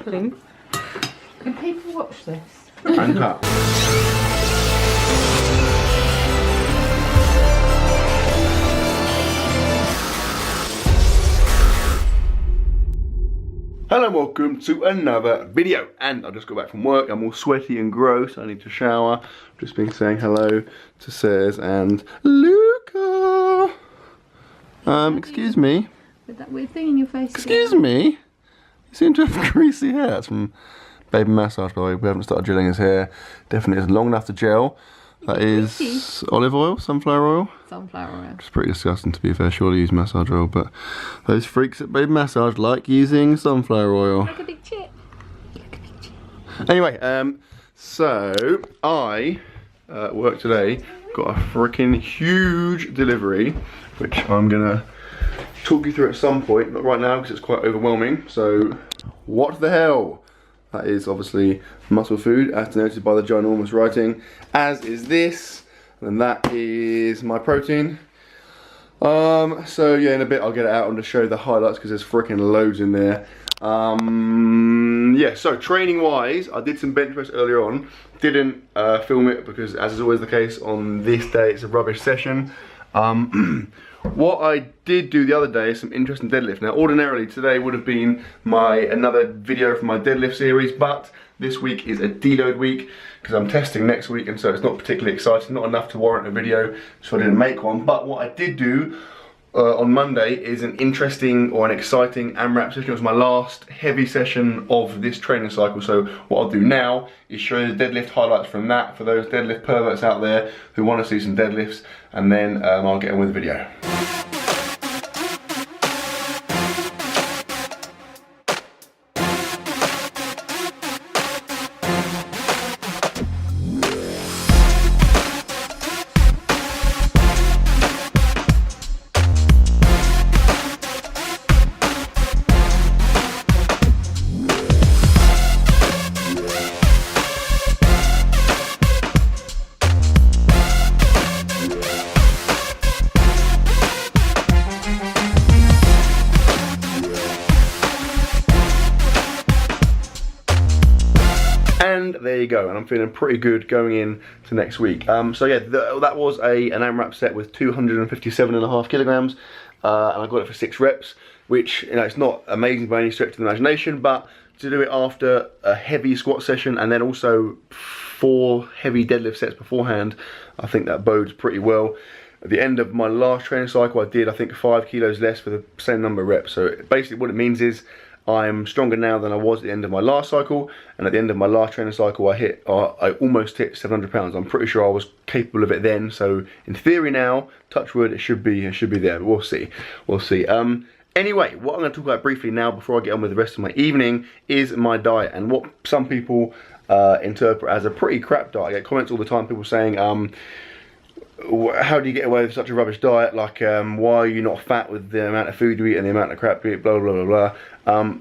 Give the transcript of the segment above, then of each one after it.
please. Can people watch this? And cut. Hello and welcome to another video. And I just got back from work. I'm all sweaty and gross. I need to shower. Just been saying hello to Says and Luca. Excuse me. With that weird thing in your face. Excuse me. You seem to have greasy hair. That's from Baby Massage, by the way. We haven't started gelling his hair. Definitely isn't long enough to gel. That is olive oil, sunflower oil. Sunflower oil. It's pretty disgusting, to be fair. Surely use massage oil, but those freaks at Baby Massage like using sunflower oil. Like a big chip. Like a big chip. Anyway, so I work today. Got a freaking huge delivery, which I'm gonna talk you through at some point. Not right now because it's quite overwhelming. So, what the hell? That is obviously muscle food, as denoted by the ginormous writing, as is this, and that is my protein. So yeah, in a bit I'll get it out and just show the highlights because there's freaking loads in there. Yeah, so training wise, I did some bench press earlier on. Didn't film it because, as is always the case on this day, it's a rubbish session. What I did do the other day is some interesting deadlift. Now, ordinarily today would have been another video from my deadlift series, but this week is a deload week because I'm testing next week, and so it's not particularly exciting, not enough to warrant a video, so I didn't make one. But what I did do on Monday is an interesting or an exciting AMRAP session. It was my last heavy session of this training cycle. So what I'll do now is show you the deadlift highlights from that for those deadlift perverts out there who want to see some deadlifts, and then I'll get on with the video. And there you go, and I'm feeling pretty good going in to next week. So yeah, that was an AMRAP set with 257.5 kilograms, and I got it for 6 reps, which, you know, it's not amazing by any stretch of the imagination, but to do it after a heavy squat session and then also 4 heavy deadlift sets beforehand, I think that bodes pretty well. At the end of my last training cycle, I did, I think, 5 kilos less for the same number of reps. So basically what it means is I'm stronger now than I was at the end of my last cycle, and at the end of my last training cycle I almost hit 700 pounds. I'm pretty sure I was capable of it then, so in theory now, touch wood, it should be there, but we'll see. Anyway, what I'm going to talk about briefly now before I get on with the rest of my evening is my diet, and what some people interpret as a pretty crap diet. I get comments all the time, people saying, how do you get away with such a rubbish diet? Like, why are you not fat with the amount of food you eat and the amount of crap you eat, blah, blah, blah, blah.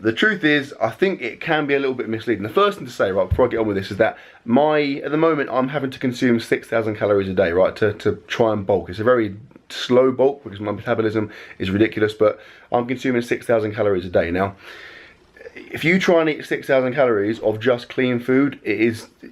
The truth is, I think it can be a little bit misleading. The first thing to say, right, before I get on with this, is that at the moment, I'm having to consume 6,000 calories a day, right, to try and bulk. It's a very slow bulk because my metabolism is ridiculous, but I'm consuming 6,000 calories a day. Now, if you try and eat 6,000 calories of just clean food,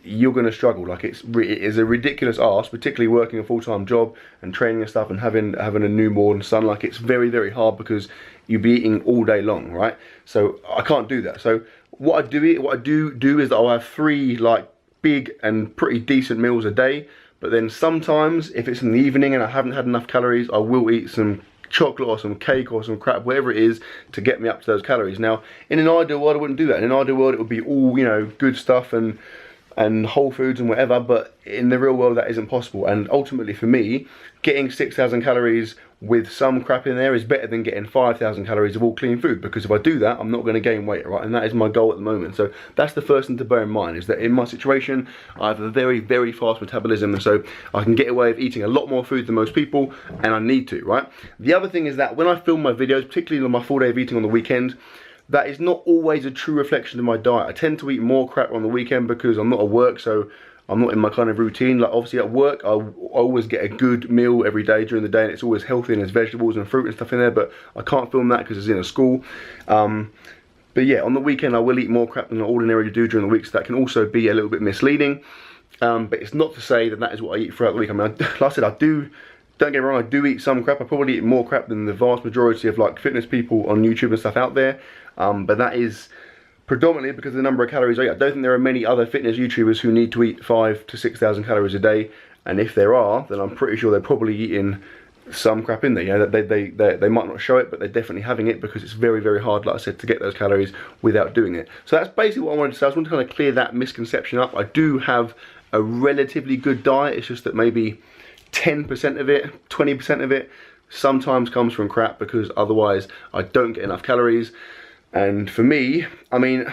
you're going to struggle. Like, it is a ridiculous ask, particularly working a full-time job and training and stuff and having a newborn son. Like, it's very, very hard because you'll be eating all day long, right? So I can't do that. So what I do is that I'll have 3 like big and pretty decent meals a day. But then sometimes, if it's in the evening and I haven't had enough calories, I will eat some chocolate or some cake or some crap, whatever it is, to get me up to those calories. Now, in an ideal world, I wouldn't do that. In an ideal world, it would be all, you know, good stuff and whole foods and whatever, but in the real world, that isn't possible. And ultimately, for me, getting 6,000 calories with some crap in there is better than getting 5,000 calories of all clean food, because if I do that, I'm not going to gain weight, right? And that is my goal at the moment. So that's the first thing to bear in mind, is that in my situation, I have a very, very fast metabolism, and so I can get away with eating a lot more food than most people, and I need to, right? The other thing is that when I film my videos, particularly on my full day of eating on the weekend, that is not always a true reflection of my diet. I tend to eat more crap on the weekend because I'm not at work, so I'm not in my kind of routine. Like, obviously at work, I always get a good meal every day during the day, and it's always healthy and there's vegetables and fruit and stuff in there, but I can't film that because it's in a school. But yeah, on the weekend I will eat more crap than I ordinarily do during the week, so that can also be a little bit misleading. But it's not to say that that is what I eat throughout the week. I mean, like I said, don't get me wrong, I do eat some crap. I probably eat more crap than the vast majority of like fitness people on YouTube and stuff out there. But that is predominantly because of the number of calories I eat. I don't think there are many other fitness YouTubers who need to eat 5,000 to 6,000 calories a day. And if there are, then I'm pretty sure they're probably eating some crap in there. You know, they might not show it, but they're definitely having it, because it's very, very hard, like I said, to get those calories without doing it. So that's basically what I wanted to say. I just want to kind of clear that misconception up. I do have a relatively good diet. It's just that maybe 10% of it, 20% of it sometimes comes from crap, because otherwise I don't get enough calories. And for me, I mean,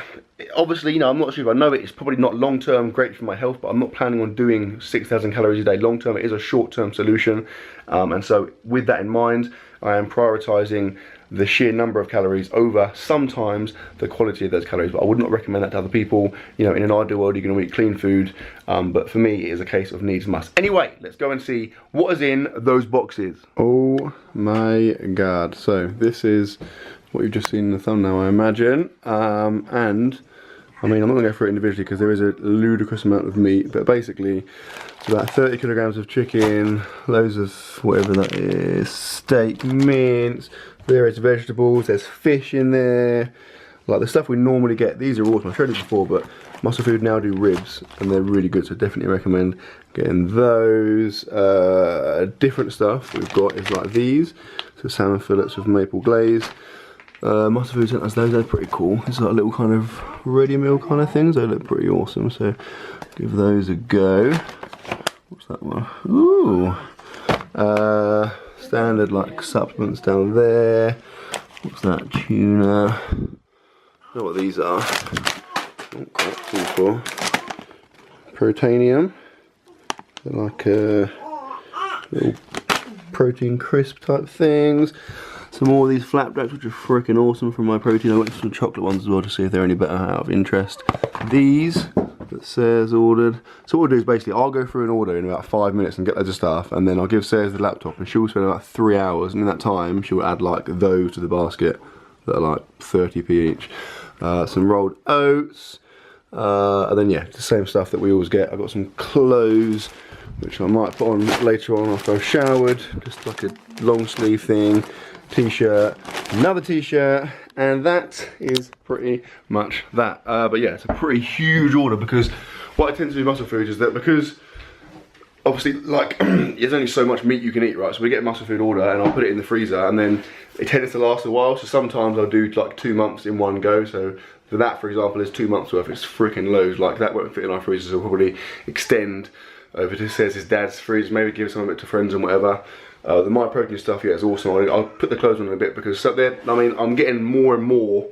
obviously, you know, I'm not sure if I know it, it's probably not long-term great for my health, but I'm not planning on doing 6,000 calories a day long-term. It is a short-term solution. And so with that in mind, I am prioritizing the sheer number of calories over sometimes the quality of those calories. But I would not recommend that to other people. You know, in an ideal world, you're going to eat clean food. But for me, it is a case of needs must. Anyway, let's go and see what is in those boxes. Oh my God. So this is what you've just seen in the thumbnail, I imagine. And I mean, I'm not going to go through it individually because there is a ludicrous amount of meat, but basically it's about 30 kilograms of chicken, loads of whatever that is, steak, mince, various vegetables, there's fish in there, like the stuff we normally get. These are awesome. I showed it before, but Muscle Food now do ribs and they're really good, so definitely recommend getting those. Different stuff we've got is like these, so salmon fillets with maple glaze. Muscle Food sent us those, they're pretty cool. It's like little kind of ready meal kind of things, they look pretty awesome, so give those a go. What's that one? Ooh! Standard like supplements down there. What's that? Tuna. I don't know what these are. Oh crap, these for. Proteinium. They're like little protein crisp type things. Some more of these flapjacks, which are freaking awesome from My Protein. I went for some chocolate ones as well to see if they're any better out of interest. These that Sarah's ordered. So what we'll do is basically I'll go through an order in about 5 minutes and get loads of stuff, and then I'll give Sarah the laptop and she'll spend about 3 hours, and in that time she'll add like those to the basket that are like 30p each. Some rolled oats, and then yeah, the same stuff that we always get. I've got some clothes which I might put on later on after I've showered, just like a long sleeve thing. T-shirt, another t-shirt, and that is pretty much that. But yeah, it's a pretty huge order, because what I tend to do with Muscle Food is that, because obviously like there's only so much meat you can eat, right? So we get a Muscle Food order and I'll put it in the freezer, and then it tends to last a while. So sometimes I'll do like 2 months in one go. So for that, for example, is 2 months worth. It's freaking loads. Like that won't fit in our freezer, so we'll probably extend over to his dad's freezer, maybe give some of it to friends and whatever. The My Protein stuff, yeah, is awesome. I'll put the clothes on in a bit, because I mean, I'm getting more and more,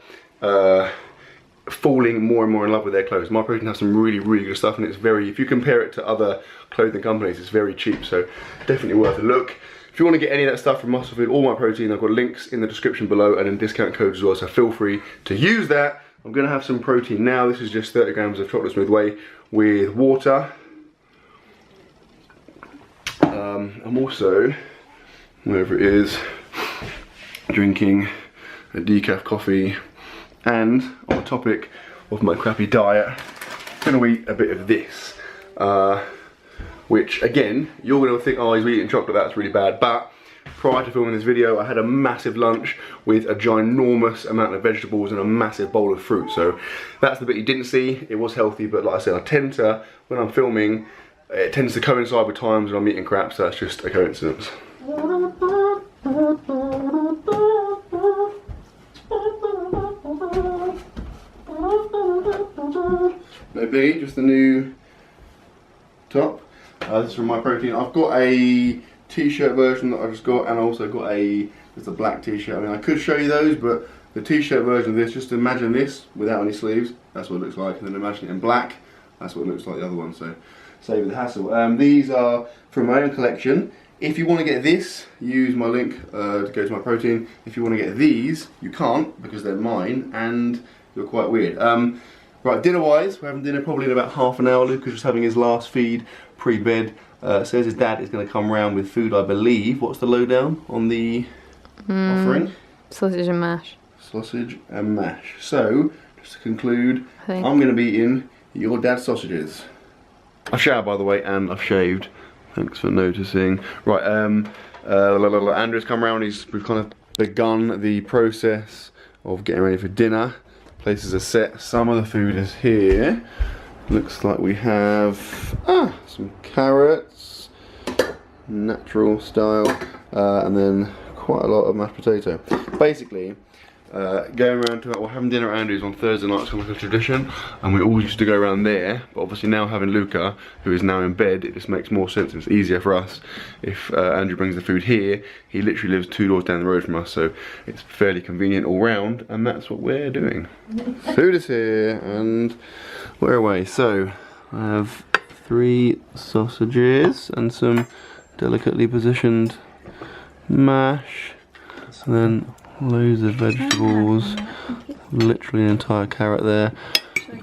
falling more and more in love with their clothes. My Protein has some really, really good stuff, and it's very, if you compare it to other clothing companies, it's very cheap, so definitely worth a look. If you want to get any of that stuff from Muscle Food or My Protein, I've got links in the description below and then discount codes as well, so feel free to use that. I'm going to have some protein now. This is just 30 grams of chocolate smooth whey with water. I'm also, wherever it is, drinking a decaf coffee, and on the topic of my crappy diet, I'm going to eat a bit of this, which again, you're going to think, oh, he's eating chocolate, that's really bad, but prior to filming this video, I had a massive lunch with a ginormous amount of vegetables and a massive bowl of fruit, so that's the bit you didn't see. It was healthy, but like I said, I tend to, when I'm filming, it tends to coincide with times when I'm eating crap, so that's just a coincidence. No biggie, just the new top. This is from My Protein. I've got a t-shirt version that I just got, and I also got just a black t-shirt. I mean, I could show you those, but the t-shirt version of this, just imagine this without any sleeves. That's what it looks like, and then imagine it in black. That's what it looks like the other one, so save the hassle. These are from my own collection. If you want to get this, use my link to go to My Protein. If you want to get these, you can't, because they're mine and you're quite weird. Right, dinner wise, we're having dinner probably in about half an hour. Lucas is having his last feed pre-bed. Says his dad is going to come round with food, I believe. What's the lowdown on the offering? Sausage and mash. sausage and mash. So, just to conclude, I think. I'm going to be eating your dad's sausages. I've showered, by the way, and I've shaved. Thanks for noticing. Right, Andrew's come round. We've kind of begun the process of getting ready for dinner. Places are set. Some of the food is here. Looks like we have some carrots, natural style, and then quite a lot of mashed potato. Basically, going around to having dinner at Andrew's on Thursday nights kind of like a tradition, and we all used to go around there. But obviously now having Luca, who is now in bed, it just makes more sense. It's easier for us if Andrew brings the food here. He literally lives 2 doors down the road from us, so it's fairly convenient all round, and that's what we're doing. Food is here, and we're away. So I have 3 sausages and some delicately positioned mash, and then loads of vegetables, literally an entire carrot there.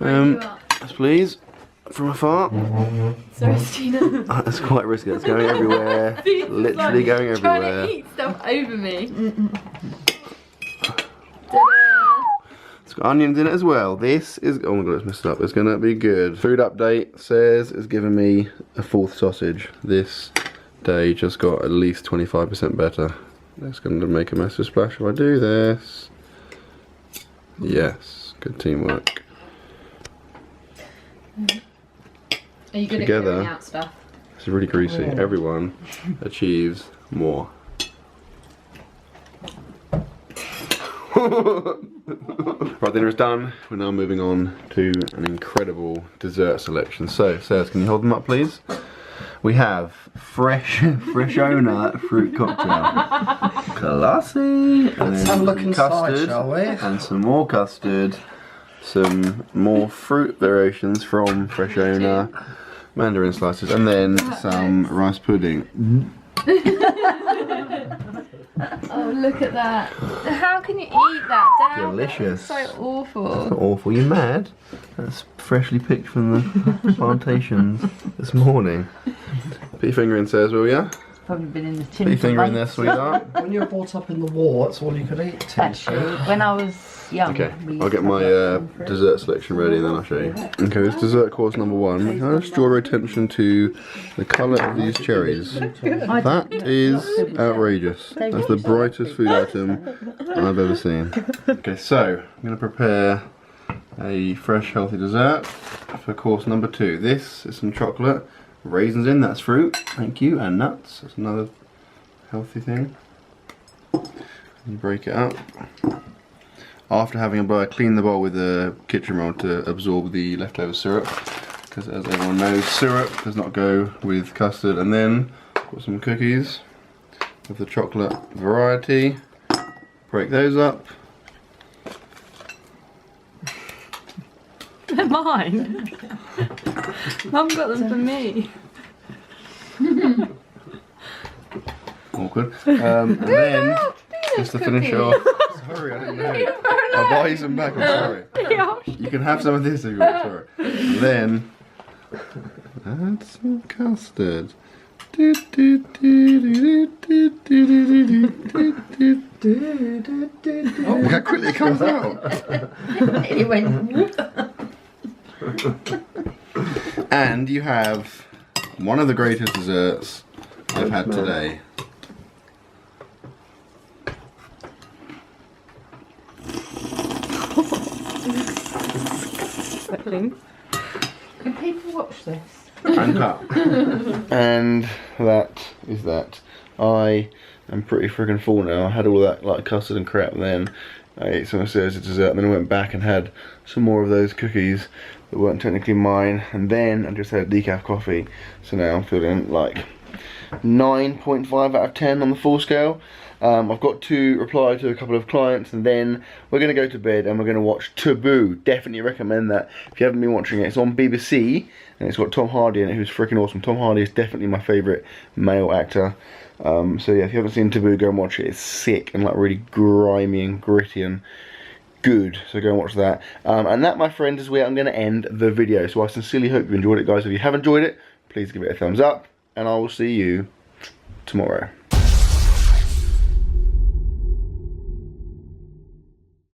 Yes please, from afar. Sorry, Stina. That's quite risky, it's going everywhere, literally going Trying everywhere. to eat stuff over me. It's got onions in it as well. This is, oh my god, it's messed up. It's gonna be good. Food update says it's given me a 4th sausage. This day just got at least 25% better. That's going to make a massive splash if I do this. Yes, good teamwork. Are you good Together, at clearing out stuff? It's really greasy. Everyone achieves more. Right, dinner is done. We're now moving on to an incredible dessert selection. So, Sarah, can you hold them up, please? We have Freshona fruit cocktail. Classy. Let's have a look inside, shall we? And some more custard. Some more fruit variations from Freshona. Mandarin slices. And then some rice pudding. Oh, look at that. How can you eat that, Dad? Delicious. That's so awful. That's not awful. You mad? That's freshly picked from the plantations this morning. Put your finger in, Sarah, will ya? Probably been in the tin. Put your for finger in there, months. sweetheart. When you were brought up in the war, that's all you could eat. tin Actually, soup. when I was young. Okay, we used I'll get to my have them for- dessert selection ready and then I'll show you. Okay, this dessert course number 1. Can I just draw your attention to the colour of these cherries? That is outrageous. That's the brightest food item I've ever seen. Okay, so I'm going to prepare a fresh healthy dessert for course number 2. This is some chocolate, raisins in, that's fruit, thank you, and nuts, that's another healthy thing. And break it up. After having a bowl, I clean the bowl with a kitchen roll to absorb the leftover syrup, because as everyone knows, syrup does not go with custard. And then got some cookies of the chocolate variety. Break those up. They're mine. Mum got them for me. Awkward. And then just to finish off. Sorry, I didn't know. I'll buy you some back. I'm sorry. You can have some of this if you want. Sorry. And then add some custard. Oh, look how quickly it comes out. It went whoop. And you have one of the greatest desserts I've had today. Can people watch this? And cut. And that is that. I am pretty freaking full now. I had all that like custard and crap, and then I ate some of Sarah's dessert, and then I went back and had some more of those cookies that weren't technically mine, and then I just had decaf coffee. So now I'm feeling like 9.5 out of 10 on the full scale. I've got to reply to a couple of clients, and then we're going to go to bed and we're going to watch Taboo. Definitely recommend that if you haven't been watching it. It's on BBC and it's got Tom Hardy in it, who's freaking awesome. Tom Hardy is definitely my favourite male actor. So yeah, if you haven't seen Taboo, go and watch it. It's sick and like really grimy and gritty and good. So go and watch that. And that, my friend, is where I'm going to end the video. So I sincerely hope you enjoyed it, guys. If you have enjoyed it, please give it a thumbs up, and I will see you tomorrow.